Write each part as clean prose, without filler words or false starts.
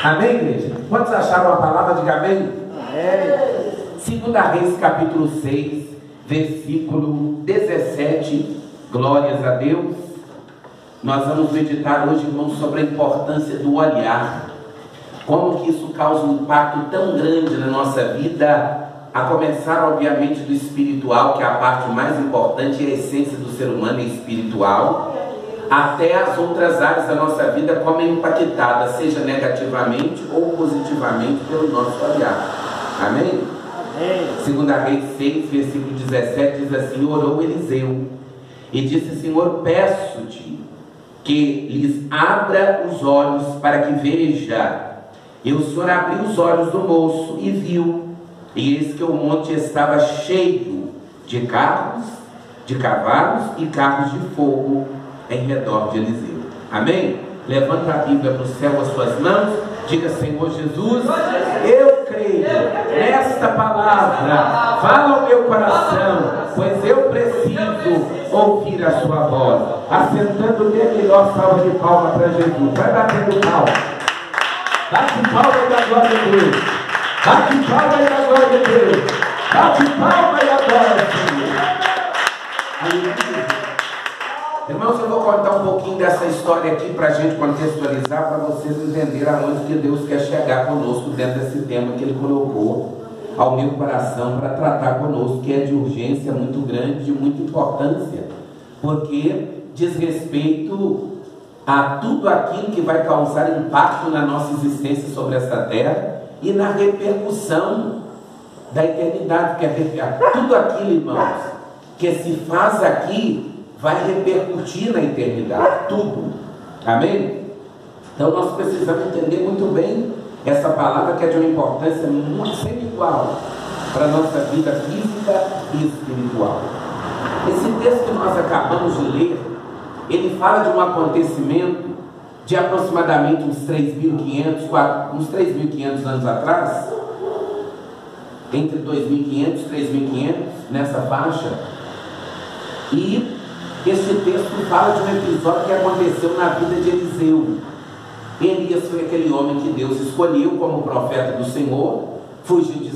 Amém, igreja? Quantos acharam a palavra? Diga amém. Segunda Reis, capítulo 6, versículo 17. Glórias a Deus. Nós vamos meditar hoje, irmãos, sobre a importância do olhar. Como que isso causa um impacto tão grande na nossa vida, a começar, obviamente, do espiritual, que é a parte mais importante, e a essência do ser humano é espiritual, até as outras áreas da nossa vida como é impactada, seja negativamente ou positivamente, pelo nosso olhar. Amém? Segunda Reis 6, versículo 17, diz assim: orou Eliseu e disse: Senhor, peço-te que lhes abra os olhos para que veja. E o Senhor abriu os olhos do moço e viu, e eis que o monte estava cheio de carros, de cavalos e carros de fogo em redor de Eliseu. Amém? Levanta a Bíblia para o céu, as suas mãos, diga: Senhor Jesus, eu creio nesta palavra, fala ao meu coração, pois eu preciso ouvir a sua voz. Assentando nele, ó, salva de palma para Jesus. Vai batendo palma. Bate palma e dá glória a Deus. Bate palma e dá glória a Deus. Bate palma e adora, Senhor. Irmãos, eu vou contar um pouquinho dessa história aqui para a gente contextualizar, para vocês entenderem aonde que Deus quer chegar conosco dentro desse tema que Ele colocou ao meu coração para tratar conosco, que é de urgência muito grande, de muita importância, porque diz respeito a tudo aquilo que vai causar impacto na nossa existência sobre essa terra e na repercussão da eternidade, porque tudo aquilo, irmãos, que se faz aqui vai repercutir na eternidade, tudo. Amém? Então nós precisamos entender muito bem essa palavra, que é de uma importância muito sem igual para a nossa vida física e espiritual. Esse texto que nós acabamos de ler, ele fala de um acontecimento de aproximadamente uns 3.500 anos atrás, entre 2.500 e 3.500, nessa faixa. E esse texto fala de um episódio que aconteceu na vida de Eliseu. Elias foi aquele homem que Deus escolheu como profeta do Senhor, fugiu de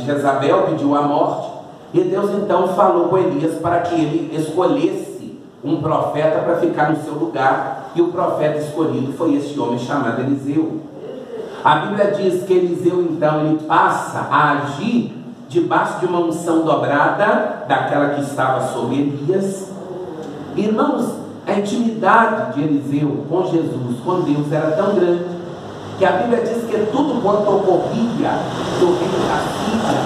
Jezabel, pediu a morte, e Deus então falou com Elias para que ele escolhesse um profeta para ficar no seu lugar, e o profeta escolhido foi este homem chamado Eliseu. A Bíblia diz que Eliseu então ele passa a agir debaixo de uma unção dobrada, daquela que estava sobre Elias. Irmãos, a intimidade de Eliseu com Jesus, com Deus, era tão grande, que a Bíblia diz que tudo quanto ocorria do reino da Síria,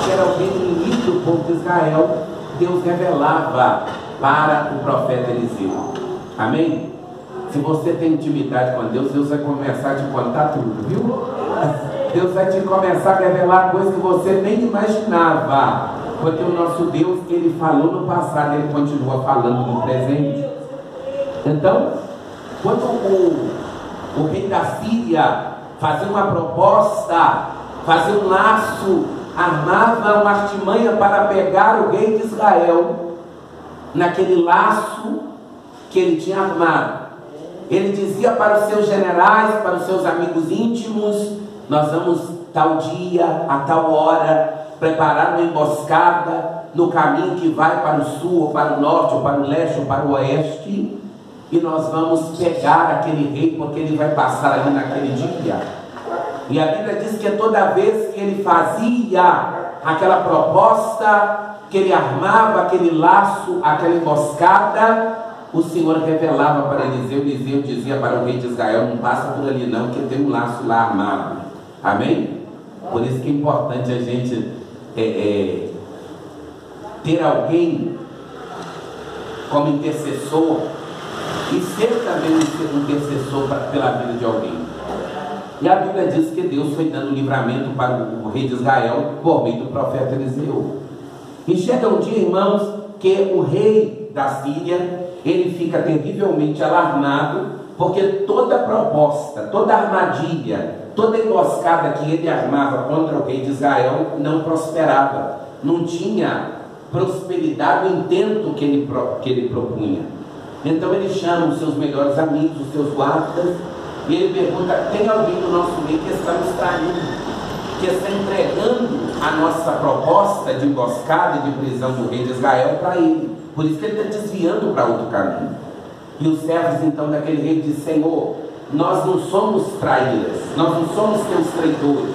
que era o reino inimigo do povo de Israel, Deus revelava para o profeta Eliseu. Amém? Se você tem intimidade com Deus, Deus vai começar a te contar tudo, viu? Deus vai te começar a revelar coisas que você nem imaginava, porque o nosso Deus, Ele falou no passado, Ele continua falando no presente. Então, quando o rei da Síria fazia uma proposta, fazia um laço, armava uma artimanha para pegar o rei de Israel, naquele laço que ele tinha armado, ele dizia para os seus generais, para os seus amigos íntimos: nós vamos tal dia, a tal hora, preparar uma emboscada no caminho que vai para o sul, ou para o norte, ou para o leste, ou para o oeste, e nós vamos pegar aquele rei, porque ele vai passar ali naquele dia. E a Bíblia diz que toda vez que ele fazia aquela proposta, que ele armava aquele laço, aquela emboscada, o Senhor revelava para Eliseu. Eliseu dizia para o rei de Israel: não passa por ali não, porque tem um laço lá armado. Amém? Por isso que é importante a gente ter alguém como intercessor e ser também um intercessor pela vida de alguém. E a Bíblia diz que Deus foi dando livramento para o rei de Israel por meio do profeta Eliseu. E chega um dia, irmãos, que o rei da Síria, ele fica terrivelmente alarmado, porque toda proposta, toda armadilha, toda emboscada que ele armava contra o rei de Israel não prosperava, não tinha prosperidade no intento que ele propunha. Então ele chama os seus melhores amigos, os seus guardas, e ele pergunta: tem alguém do nosso meio que está nos traindo, que está entregando a nossa proposta de emboscada e de prisão do rei de Israel para ele? Por isso que ele está desviando para outro caminho. E os servos então daquele rei dizem: Senhor, nós não somos traíras, nós não somos teus traidores,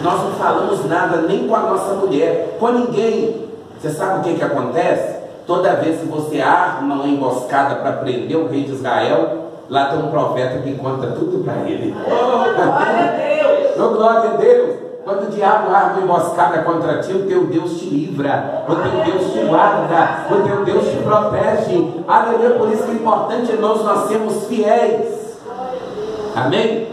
nós não falamos nada nem com a nossa mulher, com ninguém. Você sabe o que acontece? Toda vez que você arma uma emboscada para prender o rei de Israel, lá tem um profeta que conta tudo para ele. Oh, glória a Deus! Oh, glória a Deus! Quando o diabo arma uma emboscada contra ti, o teu Deus te livra, o teu Deus te guarda, o teu Deus te protege. Aleluia! Por isso que é importante, irmãos, nós sermos fiéis. Amém?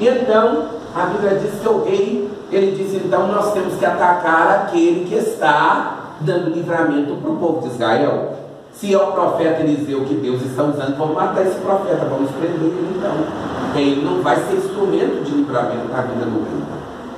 E então, a Bíblia diz que o rei, ele diz: então nós temos que atacar aquele que está dando livramento para o povo de Israel. Se é o profeta Eliseu que Deus está usando, vamos matar esse profeta, vamos prender ele então, porque ele não vai ser instrumento de livramento na vida do rei.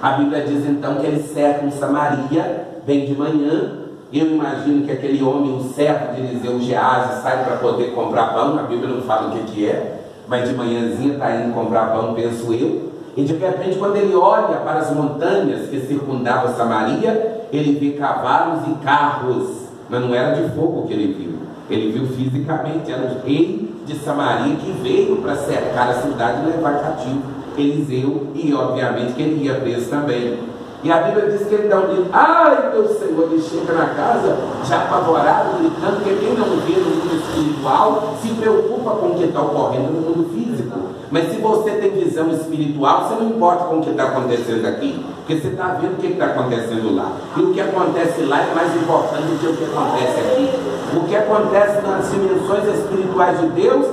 A Bíblia diz então que eles cercam Samaria bem de manhã. Eu imagino que aquele homem, o servo de Eliseu, Geazi, sai para poder comprar pão. A Bíblia não fala o que é, mas de manhãzinha está indo comprar pão, penso eu. E de repente, quando ele olha para as montanhas que circundavam Samaria, ele vê cavalos e carros, mas não era de fogo que ele viu. Ele viu fisicamente, era o rei de Samaria que veio para cercar a cidade e levar cativo Eliseu, e obviamente que ele ia preso também. E a Bíblia diz que ele dá um grito: ai meu Senhor! Ele chega na casa já apavorado, gritando, porque quem não vê no mundo espiritual se preocupa com o que está ocorrendo no mundo físico. Mas se você tem visão espiritual, você não importa com o que está acontecendo aqui, porque você está vendo o que está acontecendo lá. E o que acontece lá é mais importante do que o que acontece aqui. O que acontece nas dimensões espirituais de Deus,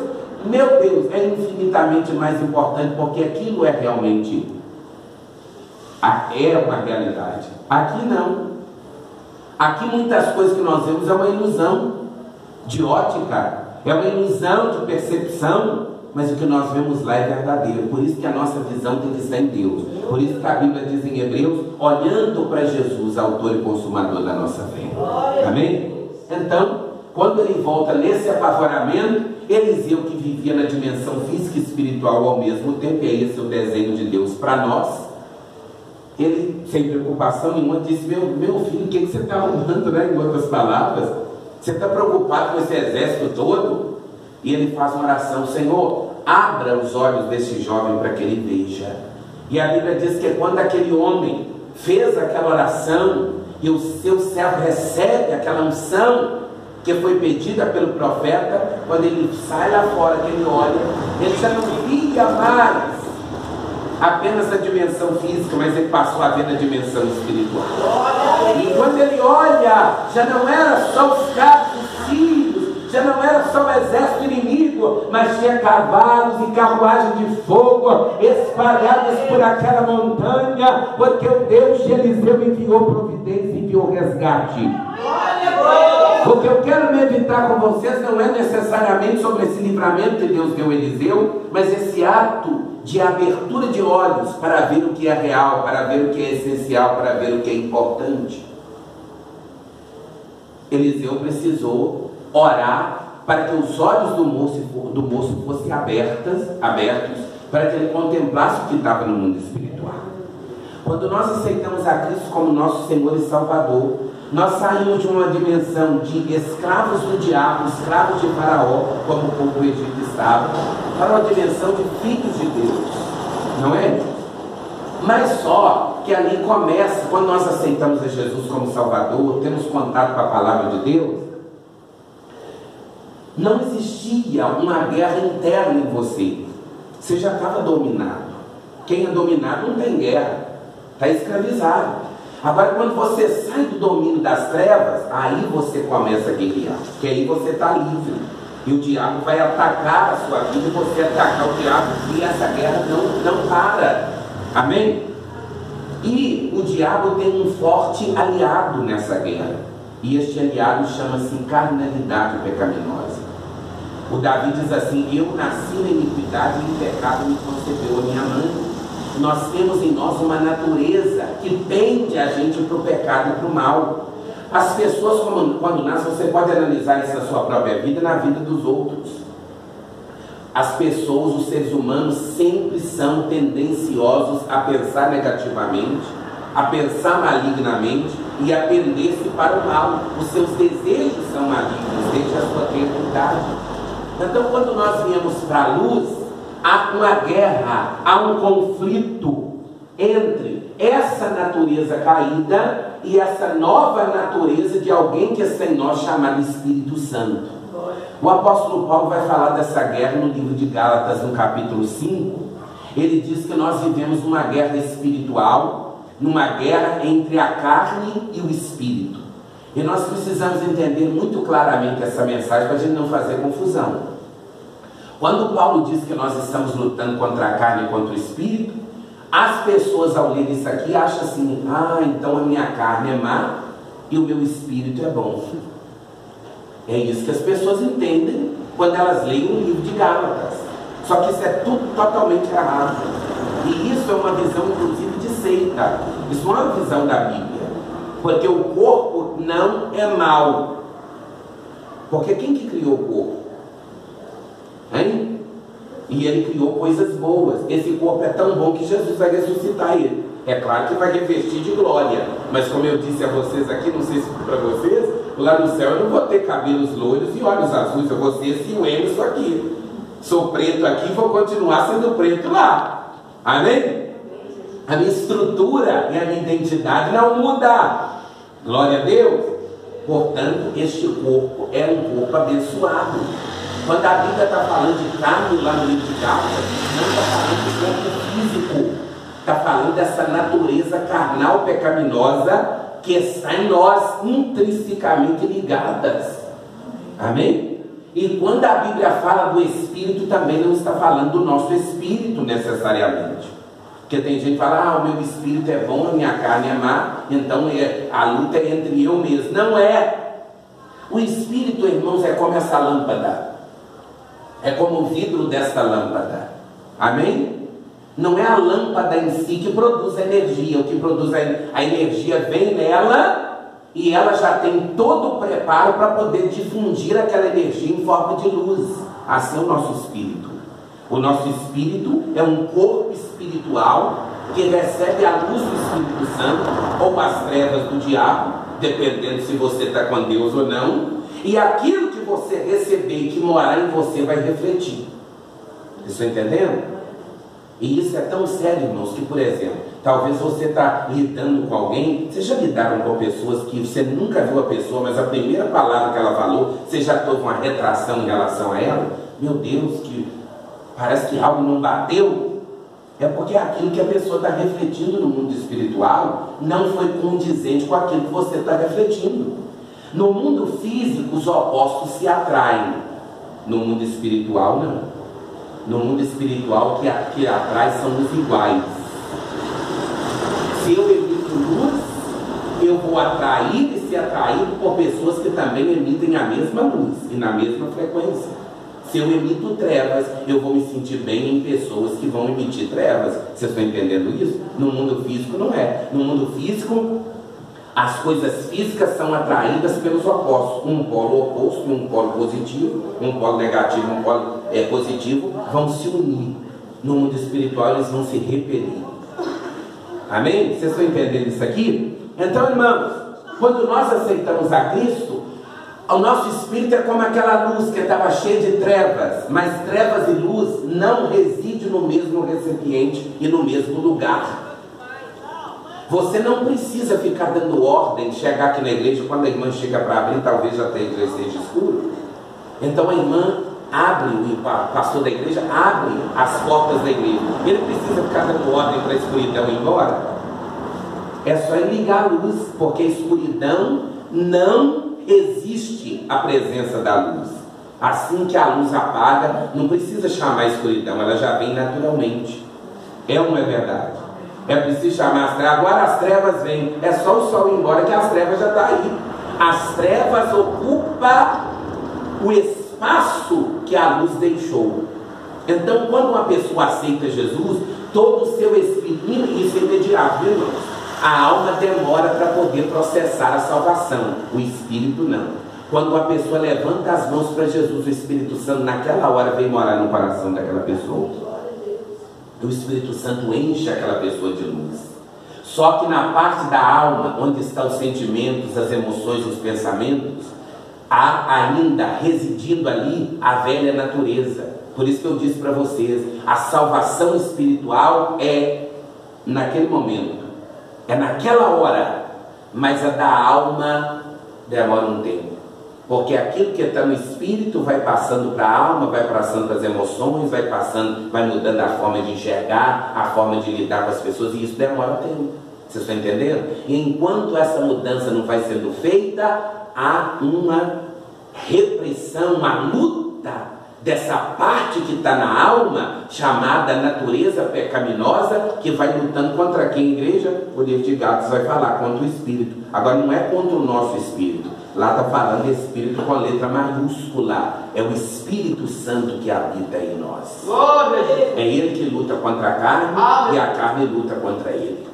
meu Deus, é infinitamente mais importante, porque aquilo é realmente uma realidade. Aqui não. Aqui muitas coisas que nós vemos é uma ilusão de ótica, é uma ilusão de percepção, mas o que nós vemos lá é verdadeiro. Por isso que a nossa visão tem que estar em Deus. Por isso que a Bíblia diz em Hebreus: olhando para Jesus, autor e consumador da nossa fé. Amém? Então, quando ele volta nesse apavoramento, Eliseu, que vivia na dimensão física e espiritual ao mesmo tempo, e esse é o desenho de Deus para nós, ele, sem preocupação nenhuma, disse: meu filho, o que você está arrumando, né? Em outras palavras, você está preocupado com esse exército todo? E ele faz uma oração: Senhor, abra os olhos desse jovem para que ele veja. E a Bíblia diz que quando aquele homem fez aquela oração e o seu servo recebe aquela unção que foi pedida pelo profeta, quando ele sai lá fora, que ele olha, ele já não via mais apenas a dimensão física, mas ele passou a ver na dimensão espiritual. E quando ele olha, já não era só os carros, os filhos, já não era só o exército inimigo, mas tinha cavalos e carruagens de fogo espalhadas por aquela montanha, porque o Deus de Eliseu enviou providência, enviou resgate. O que eu quero meditar com vocês não é necessariamente sobre esse livramento que Deus deu a Eliseu, mas esse ato de abertura de olhos para ver o que é real, para ver o que é essencial, para ver o que é importante. Eliseu precisou orar para que os olhos do moço fossem abertos, para que ele contemplasse o que estava no mundo espiritual. Quando nós aceitamos a Cristo como nosso Senhor e Salvador, nós saímos de uma dimensão de escravos do diabo, escravos de Faraó, como o povo do Egito estava, para uma dimensão de filhos de Deus, não é? Mas só que ali começa, quando nós aceitamos a Jesus como Salvador, temos contato com a palavra de Deus, Não existia uma guerra interna em você. Você já estava dominado. Quem é dominado não tem guerra, está escravizado. Agora, quando você sai do domínio das trevas, aí você começa a guerrear, porque aí você está livre. E o diabo vai atacar a sua vida e você atacar o diabo, e essa guerra não para. Amém? E o diabo tem um forte aliado nessa guerra. E este aliado chama-se carnalidade pecaminosa. O Davi diz assim: eu nasci na iniquidade e em pecado me concebeu a minha mãe. Nós temos em nós uma natureza que pende a gente para o pecado e para o mal. As pessoas, quando nascem, você pode analisar isso na sua própria vida e na vida dos outros. As pessoas, os seres humanos, sempre são tendenciosos a pensar negativamente, a pensar malignamente e a pender-se para o mal. Os seus desejos são malignos desde a sua eternidade. Então, quando nós viemos para a luz, há uma guerra, há um conflito entre essa natureza caída e essa nova natureza de alguém que está em nós, chamado Espírito Santo. O apóstolo Paulo vai falar dessa guerra no livro de Gálatas, no capítulo 5. Ele diz que nós vivemos uma guerra espiritual, numa guerra entre a carne e o espírito. E nós precisamos entender muito claramente essa mensagem para a gente não fazer confusão. Quando Paulo diz que nós estamos lutando contra a carne e contra o espírito, as pessoas ao ler isso aqui acham assim: ah, então a minha carne é má e o meu espírito é bom. É isso que as pessoas entendem quando elas leem o livro de Gálatas. Só que isso é tudo totalmente errado. E isso é uma visão, inclusive, de seita. Isso não é uma visão da Bíblia. Porque o corpo não é mau. Porque quem que criou o corpo? Hein? E ele criou coisas boas. Esse corpo é tão bom que Jesus vai ressuscitar ele. É claro que vai revestir de glória. Mas como eu disse a vocês aqui, não sei se para vocês, lá no céu eu não vou ter cabelos loiros e olhos azuis. Eu vou ser esse Emerson aqui. Sou preto aqui e vou continuar sendo preto lá. Amém? A minha estrutura e a minha identidade não muda. Glória a Deus. Portanto, este corpo é um corpo abençoado. Quando a Bíblia está falando de carne lá no livro de Gálatas, não está falando de corpo físico. Está falando dessa natureza carnal pecaminosa que está em nós, intrinsecamente ligadas. Amém? E quando a Bíblia fala do Espírito, também não está falando do nosso espírito necessariamente. Porque tem gente que fala: ah, o meu espírito é bom, a minha carne é má, então a luta é entre eu mesmo. Não é. O espírito, irmãos, é como essa lâmpada. É como o vidro desta lâmpada. Amém? Não é a lâmpada em si que produz a energia. O que produz a energia vem nela e ela já tem todo o preparo para poder difundir aquela energia em forma de luz. Assim é o nosso espírito. O nosso espírito é um corpo espiritual que recebe a luz do Espírito Santo ou as trevas do diabo, dependendo se você está com Deus ou não. E aquilo que você receber e que morar em você vai refletir. Vocês estão entendendo? E isso é tão sério, irmãos, que, por exemplo, talvez você está lidando com alguém. Vocês já lidaram com pessoas que você nunca viu a pessoa, mas a primeira palavra que ela falou, você já teve uma retração em relação a ela? Meu Deus, que parece que algo não bateu. É porque aquilo que a pessoa está refletindo no mundo espiritual não foi condizente com aquilo que você está refletindo. No mundo físico, os opostos se atraem. No mundo espiritual, não. No mundo espiritual, o que atrai são os iguais. Se eu emito luz, eu vou atrair e ser atraído por pessoas que também emitem a mesma luz e na mesma frequência. Se eu emito trevas, eu vou me sentir bem em pessoas que vão emitir trevas. Vocês estão entendendo isso? No mundo físico não é. No mundo físico, as coisas físicas são atraídas pelos opostos. Um polo oposto, um polo positivo, um polo negativo, um polo positivo, vão se unir. No mundo espiritual eles vão se repelir. Amém? Vocês estão entendendo isso aqui? Então, irmãos, quando nós aceitamos a Cristo, o nosso espírito é como aquela luz que estava cheia de trevas. Mas trevas e luz não residem no mesmo recipiente e no mesmo lugar. Você não precisa ficar dando ordem, chegar aqui na igreja, quando a irmã chega para abrir, talvez já a igreja esteja escura. Então a irmã abre, o pastor da igreja abre as portas da igreja. Ele precisa ficar dando ordem para a escuridão ir embora? É só ele ligar a luz, porque a escuridão não resiste à presença da luz. Assim que a luz apaga, não precisa chamar a escuridão, ela já vem naturalmente. É ou não é verdade? É preciso chamar as trevas. Agora as trevas vêm, é só o sol ir embora que as trevas já estão aí. As trevas ocupam o espaço que a luz deixou. Então, quando uma pessoa aceita Jesus, todo o seu espírito, isso é imediato, viu, irmãos? A alma demora para poder processar a salvação, o espírito não. Quando uma pessoa levanta as mãos para Jesus, o Espírito Santo naquela hora vem morar no coração daquela pessoa. O Espírito Santo enche aquela pessoa de luz. Só que na parte da alma, onde estão os sentimentos, as emoções, os pensamentos, há ainda residindo ali a velha natureza. Por isso que eu disse para vocês, a salvação espiritual é naquele momento, é naquela hora, mas a da alma demora um tempo. Porque aquilo que está no espírito vai passando para a alma, vai passando para as emoções, vai passando, vai mudando a forma de enxergar, a forma de lidar com as pessoas, e isso demora um tempo. Vocês estão entendendo? E enquanto essa mudança não vai sendo feita, há uma repressão, uma luta dessa parte que está na alma, chamada natureza pecaminosa, que vai lutando contra quem? Igreja? O livro de Gálatas vai falar contra o espírito. Agora não é contra o nosso espírito. Lá está falando espírito com a letra maiúscula. É o Espírito Santo que habita em nós. É ele que luta contra a carne e a carne luta contra ele.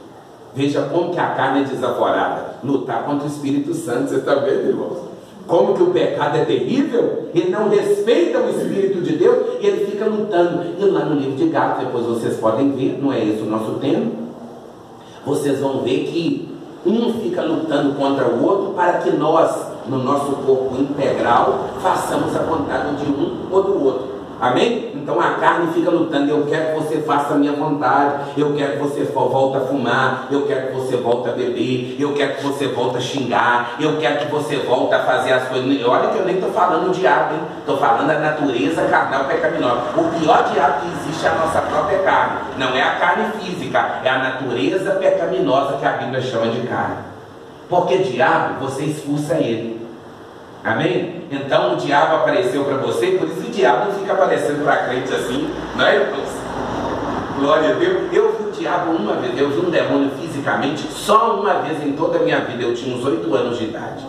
Veja como que a carne é desaforada. Lutar contra o Espírito Santo. Você está vendo, irmãos? Como que o pecado é terrível? Ele não respeita o Espírito de Deus e ele fica lutando. E lá no livro de Gálatas, depois vocês podem ver, não é esse o nosso tema. Vocês vão ver que um fica lutando contra o outro para que nós, no nosso corpo integral, façamos a vontade de um ou do outro. Amém? Então a carne fica lutando. Eu quero que você faça a minha vontade. Eu quero que você volte a fumar. Eu quero que você volte a beber. Eu quero que você volte a xingar. Eu quero que você volte a fazer as coisas. Olha que eu nem estou falando o diabo, hein? Estou falando a natureza carnal pecaminosa. O pior diabo que existe é a nossa própria carne. Não é a carne física, é a natureza pecaminosa que a Bíblia chama de carne. Porque diabo, você expulsa ele. Amém? Então o diabo apareceu para você, por isso o diabo não fica aparecendo para crente assim, não é, irmãos? Glória a Deus. Eu vi o diabo uma vez, eu vi um demônio fisicamente só uma vez em toda a minha vida. Eu tinha uns 8 anos de idade.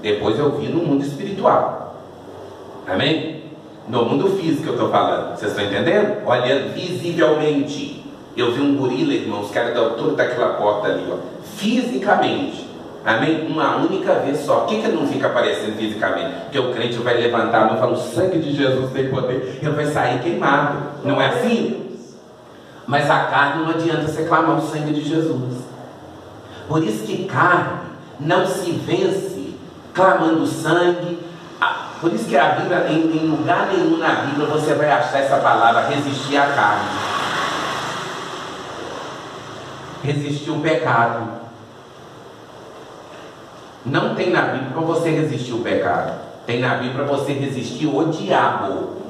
Depois eu vi no mundo espiritual. Amém? No mundo físico eu estou falando. Vocês estão entendendo? Olha, visivelmente. Eu vi um gorila, irmãos, que era da altura daquela porta ali, ó. Fisicamente. Amém? Uma única vez só. Por que não fica aparecendo fisicamente? Porque o crente vai levantar a mão e falar: o sangue de Jesus tem poder. Ele vai sair queimado. Não é assim? Mas a carne não adianta você clamar o sangue de Jesus. Por isso que carne não se vence clamando sangue. Por isso que a Bíblia, em lugar nenhum na Bíblia você vai achar essa palavra resistir à carne. Resistir o pecado. Não tem na Bíblia para você resistir o pecado. Tem na Bíblia para você resistir o diabo.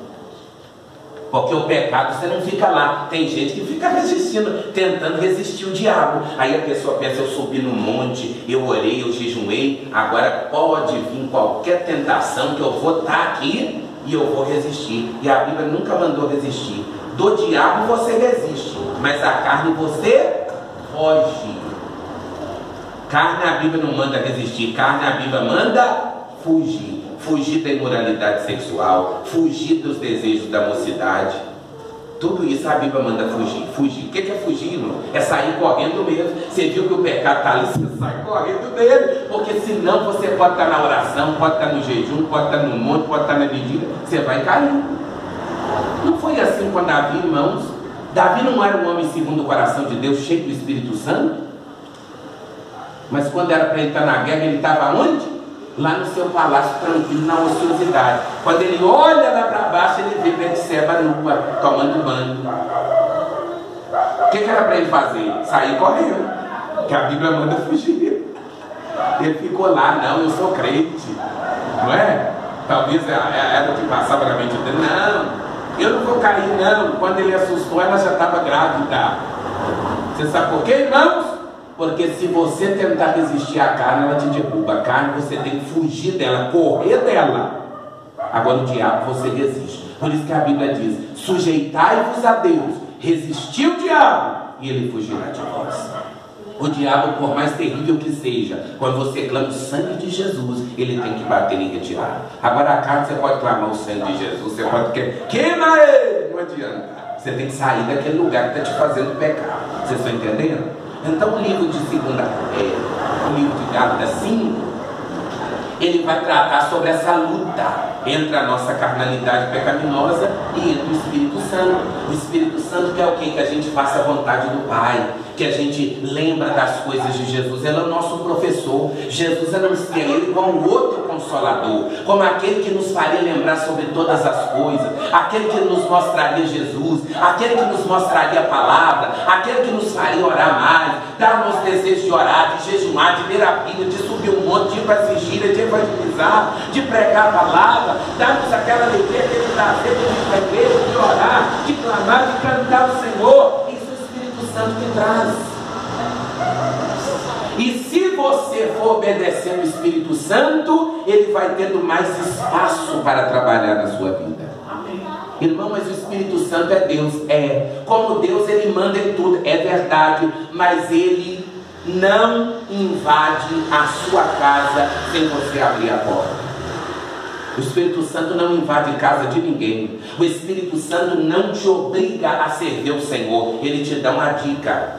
Porque o pecado você não fica lá. Tem gente que fica resistindo, tentando resistir o diabo. Aí a pessoa pensa: eu subi no monte, eu orei, eu jejuei, agora pode vir qualquer tentação que eu vou estar aqui e eu vou resistir. E a Bíblia nunca mandou resistir. Do diabo você resiste, mas a carne você foge. Carne a Bíblia não manda resistir, carne a Bíblia manda fugir. Fugir da imoralidade sexual, fugir dos desejos da mocidade. Tudo isso a Bíblia manda fugir. Fugir. O que é fugir, irmão? É sair correndo mesmo. Você viu que o pecado está ali, você sai correndo dele. Porque senão você pode estar na oração, pode estar no jejum, pode estar no monte, pode estar na vigília, você vai cair. Não foi assim com Davi, irmãos? Davi não era um homem segundo o coração de Deus, cheio do Espírito Santo? Mas quando era para ele estar na guerra, ele estava onde? Lá no seu palácio, tranquilo, na ociosidade. Quando ele olha lá para baixo, ele vê Betseba nua, tomando banho. O que era para ele fazer? Sair correndo, que a Bíblia manda fugir. Ele ficou lá: não, eu sou crente, não é? Talvez era o que passava na mente dele. Não, eu não vou cair não. Quando ele assustou, ela já estava grávida. Você sabe por quê, irmãos? Porque se você tentar resistir à carne, ela te derruba. A carne você tem que fugir dela, correr dela. Agora o diabo você resiste. Por isso que a Bíblia diz: sujeitai-vos a Deus, resistiu o diabo e ele fugirá de vós. O diabo, por mais terrível que seja, quando você clama o sangue de Jesus, ele tem que bater e retirar. Agora a carne você pode clamar o sangue de Jesus, você pode queima ele, não adianta. Você tem que sair daquele lugar que está te fazendo pecar. Vocês estão entendendo? Então o livro de o livro de Gálatas 5, ele vai tratar sobre essa luta entre a nossa carnalidade pecaminosa e entre o Espírito Santo. O Espírito Santo quer o quê? Que a gente faça a vontade do Pai, que a gente lembra das coisas de Jesus. Ele é o nosso professor. Jesus anuncia ele como outro consolador, como aquele que nos faria lembrar sobre todas as coisas, aquele que nos mostraria Jesus, aquele que nos mostraria a palavra, aquele que nos faria orar mais, dar-nos desejo de orar, de jejuar, de ler a Bíblia, de subir um monte, de ir para as vigílias, de evangelizar, de pregar a palavra, dar-nos aquela alegria, aquele prazer de ir para a igreja, de orar, de clamar, de cantar o Senhor. Isso é o Espírito Santo que traz. E se você for obedecendo o Espírito Santo, ele vai tendo mais espaço para trabalhar na sua vida. Amém. Irmão, mas o Espírito Santo é Deus. Como Deus, ele manda em tudo, é verdade, mas ele não invade a sua casa sem você abrir a porta. O Espírito Santo não invade casa de ninguém. O Espírito Santo não te obriga a servir o Senhor. Ele te dá uma dica,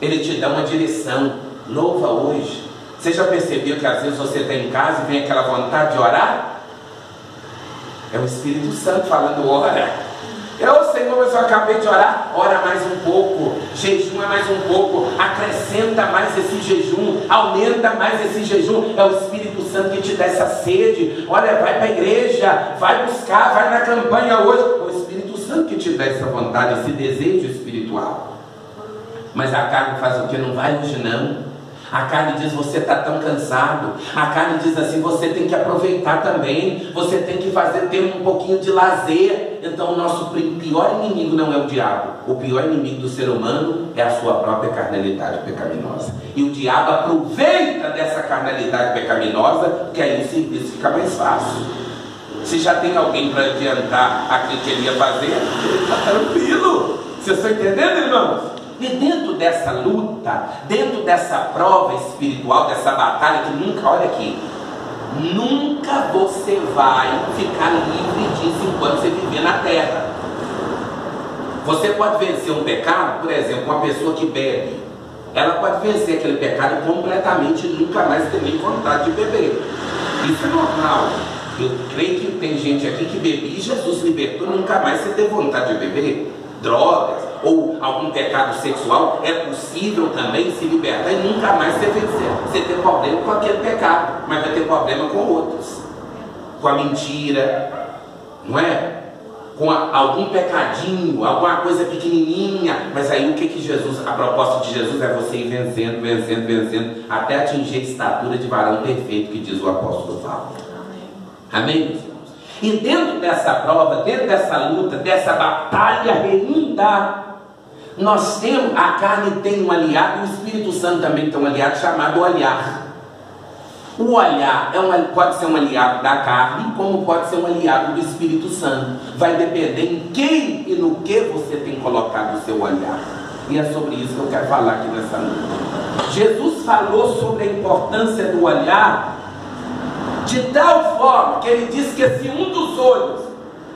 ele te dá uma direção. Louva hoje. Você já percebeu que às vezes você está em casa e vem aquela vontade de orar? É o Espírito Santo falando: ora. Senhor, mas eu acabei de orar. Ora mais um pouco, jejuma mais um pouco, acrescenta mais esse jejum, aumenta mais esse jejum. É o Espírito Santo que te dá essa sede. Olha, vai para a igreja, vai buscar, vai na campanha hoje. É o Espírito Santo que te dá essa vontade, esse desejo espiritual. Mas a carne faz o que? Não vai hoje não. A carne diz: você está tão cansado. A carne diz assim: você tem que aproveitar também, você tem que ter um pouquinho de lazer. Então o nosso pior inimigo não é o diabo. O pior inimigo do ser humano é a sua própria carnalidade pecaminosa. E o diabo aproveita dessa carnalidade pecaminosa, porque aí o serviço fica mais fácil. Se já tem alguém para adiantar aquilo que ele ia fazer, ele está tranquilo. Vocês estão entendendo, irmãos? E dentro dessa luta, dentro dessa prova espiritual, dessa batalha que nunca, olha aqui, nunca você vai ficar livre disso enquanto você viver na terra. Você pode vencer um pecado, por exemplo, uma pessoa que bebe, ela pode vencer aquele pecado completamente e nunca mais ter nem vontade de beber. Isso é normal. Eu creio que tem gente aqui que bebia e Jesus libertou, nunca mais você ter vontade de beber. Drogas ou algum pecado sexual, é possível também se libertar e nunca mais você vencer. Você tem problema com aquele pecado, mas vai ter problema com outros, com a mentira, não é? Com algum pecadinho, alguma coisa pequenininha. Mas aí o que Jesus, a proposta de Jesus é você ir vencendo, vencendo, vencendo, até atingir a estatura de varão perfeito, que diz o apóstolo Paulo. Amém? E dentro dessa prova, dentro dessa luta, dessa batalha renhida, nós temos, a carne tem um aliado, e o Espírito Santo também tem um aliado chamado olhar. O olhar pode ser um aliado da carne, como pode ser um aliado do Espírito Santo. Vai depender em quem e no que você tem colocado o seu olhar. E é sobre isso que eu quero falar aqui nessa noite. Jesus falou sobre a importância do olhar de tal forma que ele disse que se um dos olhos,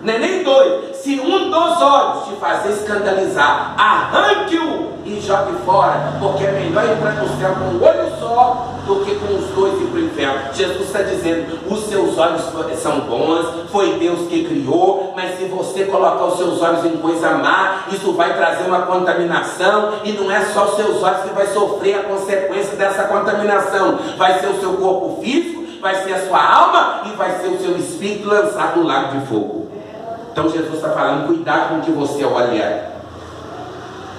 não é nem dois, se um dos olhos te fazer escandalizar, arranque-o e jogue fora, porque é melhor entrar no céu com um olho só do que com os dois ir para o inferno. Jesus está dizendo: os seus olhos são bons, foi Deus que criou, mas se você colocar os seus olhos em coisa má, isso vai trazer uma contaminação, e não é só os seus olhos que vai sofrer a consequência dessa contaminação, vai ser o seu corpo físico, vai ser a sua alma e vai ser o seu espírito lançado no lago de fogo. Então Jesus está falando: cuidado com o que você olha.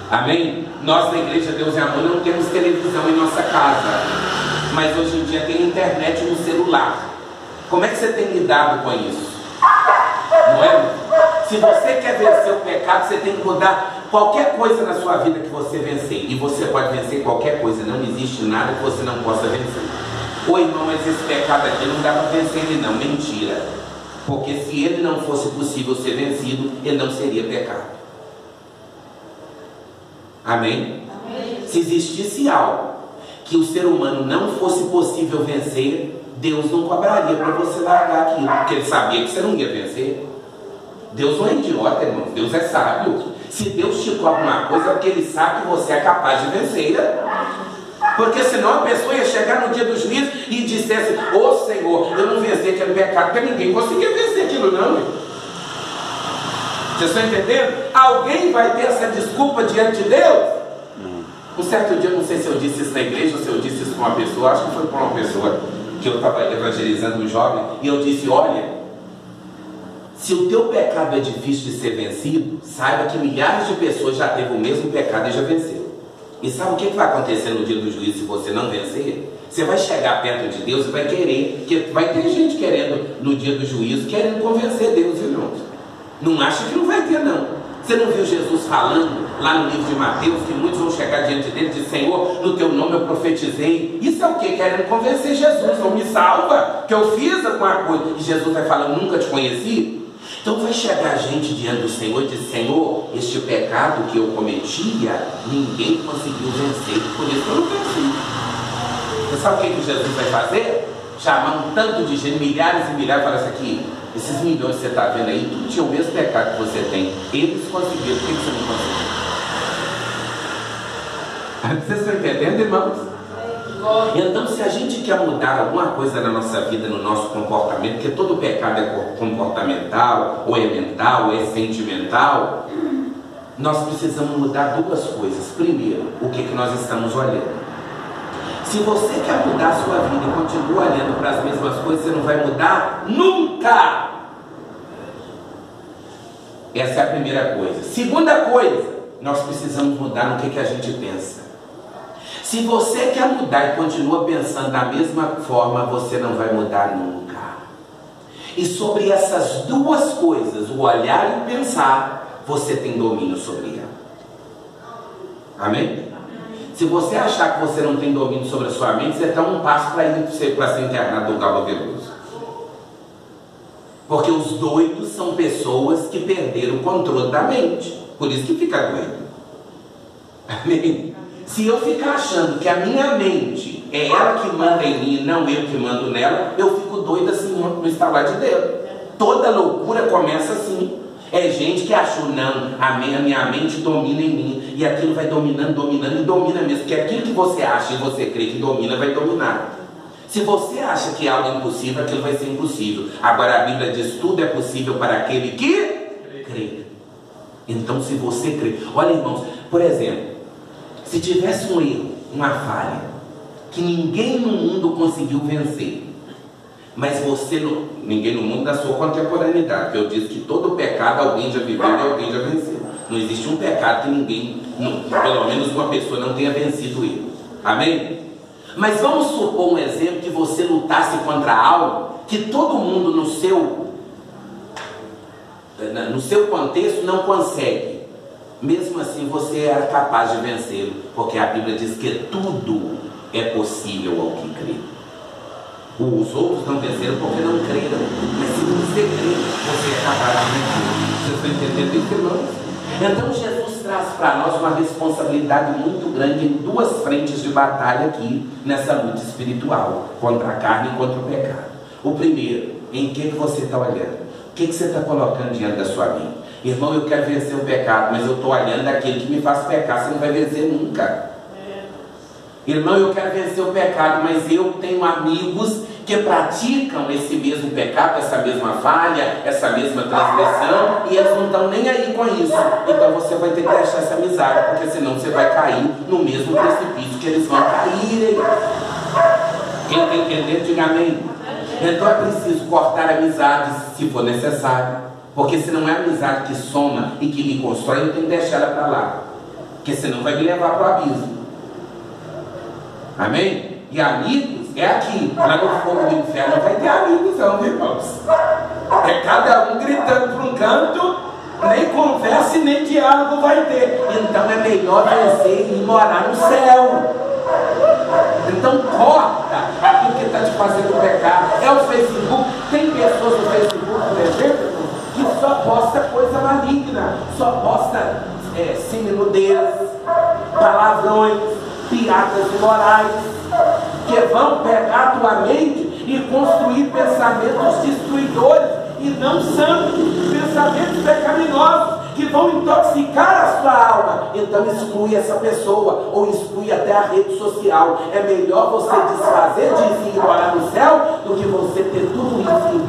Amém? Nós na Igreja Deus é Amor não temos televisão em nossa casa, mas hoje em dia tem internet no celular. Como é que você tem lidado com isso? Não é? Se você quer vencer o pecado, você tem que mudar qualquer coisa na sua vida que você vencer. E você pode vencer qualquer coisa. Não existe nada que você não possa vencer. Ô irmão, mas esse pecado aqui não dá para vencer ele não. Mentira. Porque se ele não fosse possível ser vencido, ele não seria pecado. Amém? Amém. Se existisse algo que o ser humano não fosse possível vencer, Deus não cobraria para você largar aquilo, porque ele sabia que você não ia vencer. Deus não é idiota, irmão. Deus é sábio. Se Deus te cobra uma coisa, é porque ele sabe que você é capaz de vencer. Porque senão a pessoa ia chegar no dia do juízo e dissesse: ô Senhor, eu não venci aquele pecado, porque ninguém conseguia vencer aquilo não. Vocês estão entendendo? Alguém vai ter essa desculpa diante de Deus? Um certo dia, não sei se eu disse isso na igreja ou se eu disse isso para uma pessoa, acho que foi para uma pessoa, que eu estava evangelizando um jovem, e eu disse: olha, se o teu pecado é difícil de ser vencido, saiba que milhares de pessoas já teve o mesmo pecado e já venceu. E sabe o que vai acontecer no dia do juízo se você não vencer? Você vai chegar perto de Deus e vai querer, que vai ter gente querendo no dia do juízo, querendo convencer Deus, irmãos. Não acha que não vai ter não. Você não viu Jesus falando lá no livro de Mateus que muitos vão chegar diante dele e dizer: Senhor, no teu nome eu profetizei. Isso é o que? Querendo convencer Jesus. Não me salva, que eu fiz alguma coisa. E Jesus vai falar: nunca te conheci. Então vai chegar gente diante do Senhor e dizer: Senhor, este pecado que eu cometia, ninguém conseguiu vencer, por isso eu não venci. Você sabe o que Jesus vai fazer? Chamar um tanto de gente, milhares e milhares, e falar assim: aqui, esses milhões que você está vendo aí, tudo tinha o mesmo pecado que você tem. Eles conseguiram, por que você não conseguiu? Vocês estão entendendo, irmãos? Então, se a gente quer mudar alguma coisa na nossa vida, no nosso comportamento, porque todo pecado é comportamental, ou é mental, ou é sentimental, nós precisamos mudar duas coisas. Primeiro, o que nós estamos olhando. Se você quer mudar a sua vida e continua olhando para as mesmas coisas, você não vai mudar nunca. Essa é a primeira coisa. Segunda coisa, nós precisamos mudar no que a gente pensa. Se você quer mudar e continua pensando da mesma forma, você não vai mudar nunca. E sobre essas duas coisas, o olhar e o pensar, você tem domínio sobre ela. Amém? Se você achar que você não tem domínio sobre a sua mente, você está um passo para ir para ser internado do Cabo Veloso. Porque os doidos são pessoas que perderam o controle da mente. Por isso que fica doido. Amém? Se eu ficar achando que a minha mente é ela que manda em mim, não eu que mando nela, eu fico doido assim no estalar de dedo. Toda loucura começa assim. É gente que achou: não, a minha mente domina em mim. E aquilo vai dominando, dominando e domina mesmo. Porque aquilo que você acha e você crê que domina, vai dominar. Se você acha que é algo impossível, aquilo vai ser impossível. Agora a Bíblia diz: tudo é possível para aquele que crê. Então se você crê... Olha, irmãos, por exemplo, se tivesse um erro, uma falha, que ninguém no mundo conseguiu vencer, mas você, ninguém no mundo da sua contemporaneidade, porque eu disse que todo pecado alguém já viveu e alguém já venceu. Não existe um pecado que ninguém, pelo menos uma pessoa, não tenha vencido ele. Amém? Mas vamos supor um exemplo que você lutasse contra algo que todo mundo no seu contexto não consegue. Mesmo assim você era capaz de vencê-lo, porque a Bíblia diz que tudo é possível ao que crê. Os outros não venceram porque não creram, mas se você crê, você é capaz de vencer. Vocês estão entendendo isso, irmãos? Então Jesus traz para nós uma responsabilidade muito grande em duas frentes de batalha aqui, nessa luta espiritual, contra a carne e contra o pecado. O primeiro, em que você está olhando? O que você está colocando diante da sua mente? Irmão, eu quero vencer o pecado, mas eu estou olhando aquele que me faz pecar, você não vai vencer nunca. Irmão, eu quero vencer o pecado, mas eu tenho amigos que praticam esse mesmo pecado, essa mesma falha, essa mesma transgressão, e eles não estão nem aí com isso. Então você vai ter que deixar essa amizade, porque senão você vai cair no mesmo precipício que eles vão cair. Quem está entendendo, diga amém. Então é preciso cortar amizades se for necessário. Porque se não é a amizade que soma e que me constrói, eu tenho que deixar ela para lá. Porque senão vai me levar para o abismo. Amém? E amigos é aqui, lá no fogo do inferno não vai ter amigos não, viu, irmãos? É cada um gritando para um canto, nem conversa e nem diálogo vai ter. Então é melhor você ir morar no céu. Então corta aquilo que está te fazendo pecar. É o Facebook. Tem pessoas no Facebook, por exemplo, que só posta coisa maligna, só posta seminudez, palavrões, piadas imorais, que vão pegar a tua mente e construir pensamentos destruidores e não santos, pensamentos pecaminosos que vão intoxicar a sua alma. Então exclui essa pessoa, ou exclui até a rede social. É melhor você desfazer disso e morar no céu do que você ter tudo isso e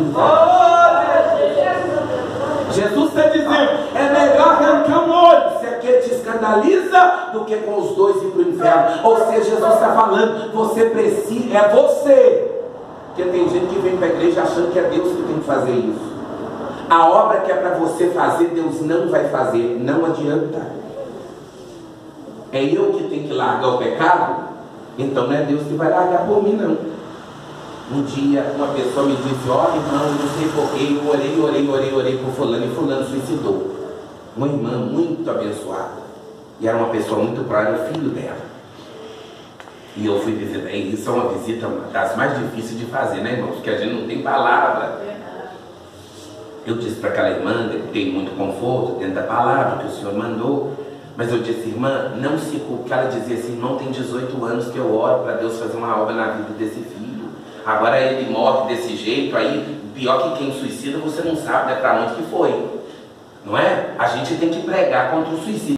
Jesus está dizendo, é melhor arrancar um olho se aquele te escandaliza do que com os dois ir para o inferno. Ou seja, Jesus está falando, você precisa, é você. Porque tem gente que vem para a igreja achando que é Deus que tem que fazer isso. A obra que é para você fazer, Deus não vai fazer, não adianta. É eu que tenho que largar o pecado? Então não é Deus que vai largar por mim, não. Um dia uma pessoa me disse, olha irmão, não sei porquê, eu orei por fulano e fulano suicidou. Uma irmã muito abençoada. E era uma pessoa muito próxima, era o filho dela. E eu fui visitar, e isso é uma visita das mais difíceis de fazer, né irmãos? Porque a gente não tem palavra. Eu disse para aquela irmã, que tem muito conforto dentro da palavra que o Senhor mandou. Mas eu disse, irmã, não se culpe. Ela dizia assim, irmão, tem 18 anos que eu oro para Deus fazer uma obra na vida desse filho. Agora ele morre desse jeito, aí pior que quem suicida, você não sabe, né, para onde que foi. Não é? A gente tem que pregar contra o suicídio.